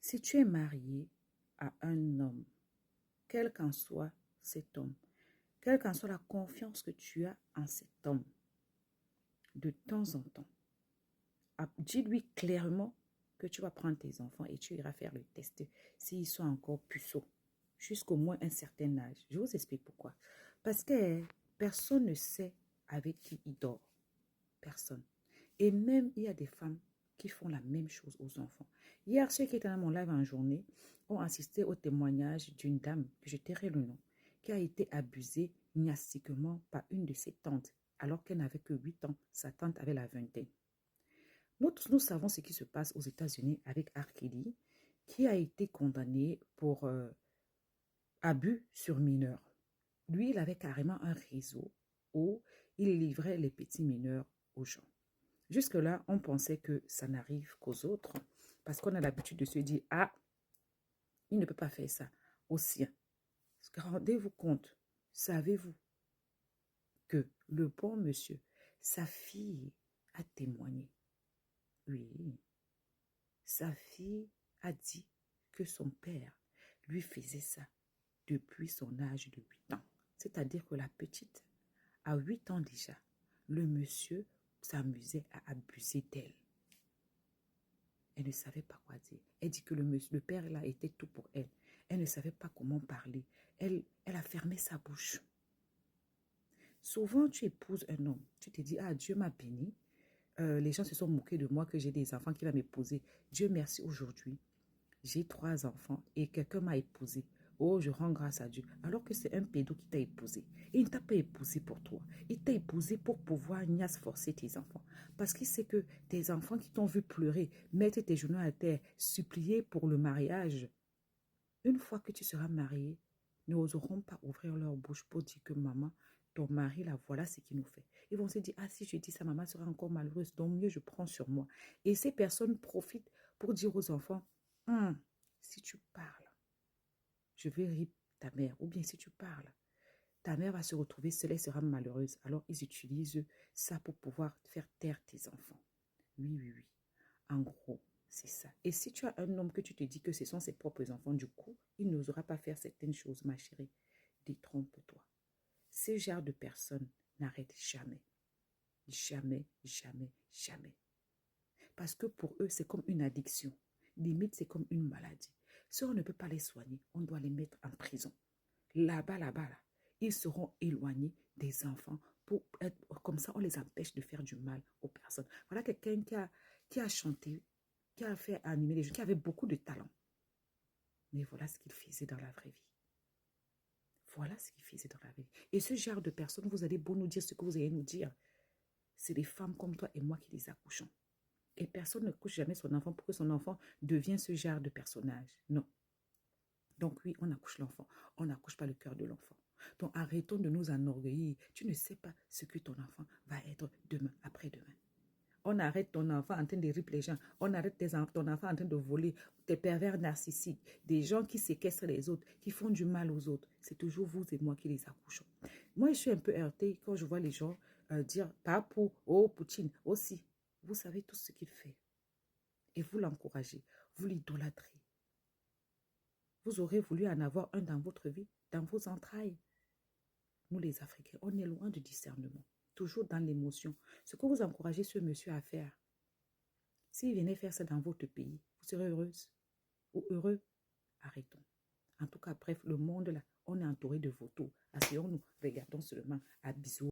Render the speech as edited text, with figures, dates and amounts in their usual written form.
Si tu es marié à un homme, quel qu'en soit cet homme, quelle qu'en soit la confiance que tu as en cet homme, de temps en temps, dis-lui clairement que tu vas prendre tes enfants et tu iras faire le test s'ils sont encore puceaux, jusqu'au moins un certain âge. Je vous explique pourquoi. Parce que personne ne sait avec qui il dort. Personne. Et même, il y a des femmes qui font la même chose aux enfants. Hier, ceux qui étaient dans mon live en journée ont assisté au témoignage d'une dame, que je tairai le nom, qui a été abusée gnastiquement par une de ses tantes, alors qu'elle n'avait que 8 ans. Sa tante avait la vingtaine. Nous tous, nous savons ce qui se passe aux États-Unis avec R. Kelly, qui a été condamné pour abus sur mineurs. Lui, il avait carrément un réseau où il livrait les petits mineurs aux gens. Jusque-là, on pensait que ça n'arrive qu'aux autres parce qu'on a l'habitude de se dire « Ah, il ne peut pas faire ça aux siens ». Rendez-vous compte, savez-vous que le bon monsieur, sa fille a témoigné. Oui, sa fille a dit que son père lui faisait ça depuis son âge de 8 ans. C'est-à-dire que la petite, à 8 ans déjà, le monsieur s'amusait à abuser d'elle. Elle ne savait pas quoi dire. Elle dit que le père là était tout pour elle. Elle ne savait pas comment parler. Elle a fermé sa bouche. Souvent, tu épouses un homme. Tu te dis, ah, Dieu m'a béni. Les gens se sont moqués de moi que j'ai des enfants qui va m'épouser. Dieu merci aujourd'hui. J'ai 3 enfants et quelqu'un m'a épousé. Oh, je rends grâce à Dieu. Alors que c'est un pédo qui t'a épousé. Il ne t'a pas épousé pour toi. Il t'a épousé pour pouvoir forcer tes enfants. Parce qu'il sait que tes enfants qui t'ont vu pleurer, mettre tes genoux à terre, supplier pour le mariage, une fois que tu seras marié, n'oseront pas ouvrir leur bouche pour dire que maman, ton mari, là, voilà ce qu'il nous fait. Ils vont se dire, ah, si je dis ça, maman sera encore malheureuse, donc mieux je prends sur moi. Et ces personnes profitent pour dire aux enfants, si tu parles, je vais rire ta mère. Ou bien si tu parles, ta mère va se retrouver seule et sera malheureuse. Alors, ils utilisent ça pour pouvoir faire taire tes enfants. Oui, oui, oui. En gros, c'est ça. Et si tu as un homme que tu te dis que ce sont ses propres enfants, du coup, il n'osera pas faire certaines choses, ma chérie. Détrompe-toi. Ce genre de personnes n'arrêtent jamais. Jamais, jamais, jamais. Parce que pour eux, c'est comme une addiction. Limite, c'est comme une maladie. Si on ne peut pas les soigner, on doit les mettre en prison. Là-bas, là, ils seront éloignés des enfants. Comme ça, on les empêche de faire du mal aux personnes. Voilà quelqu'un qui a chanté, qui a fait animer les gens, qui avait beaucoup de talent. Mais voilà ce qu'il faisait dans la vraie vie. Voilà ce qu'il faisait dans la vraie vie. Et ce genre de personnes, vous allez beau nous dire ce que vous allez nous dire. C'est des femmes comme toi et moi qui les accouchons. Et personne ne couche jamais son enfant pour que son enfant devienne ce genre de personnage. Non. Donc oui, on accouche l'enfant. On n'accouche pas le cœur de l'enfant. Donc arrêtons de nous enorgueillir. Tu ne sais pas ce que ton enfant va être demain, après-demain. On arrête ton enfant en train de ripper les gens. On arrête ton enfant en train de voler. Des pervers narcissiques. Des gens qui séquestrent les autres, qui font du mal aux autres. C'est toujours vous et moi qui les accouchons. Moi, je suis un peu heurtée quand je vois les gens dire « Papou, oh Poutine, aussi ». Vous savez tout ce qu'il fait. Et vous l'encouragez. Vous l'idolâtrez. Vous aurez voulu en avoir un dans votre vie, dans vos entrailles. Nous, les Africains, on est loin du discernement. Toujours dans l'émotion. Ce que vous encouragez ce monsieur à faire, s'il venait faire ça dans votre pays, vous serez heureuse ou heureux. Arrêtons. En tout cas, bref, le monde là, on est entouré de vautours. Asseyons-nous, regardons seulement à bisous.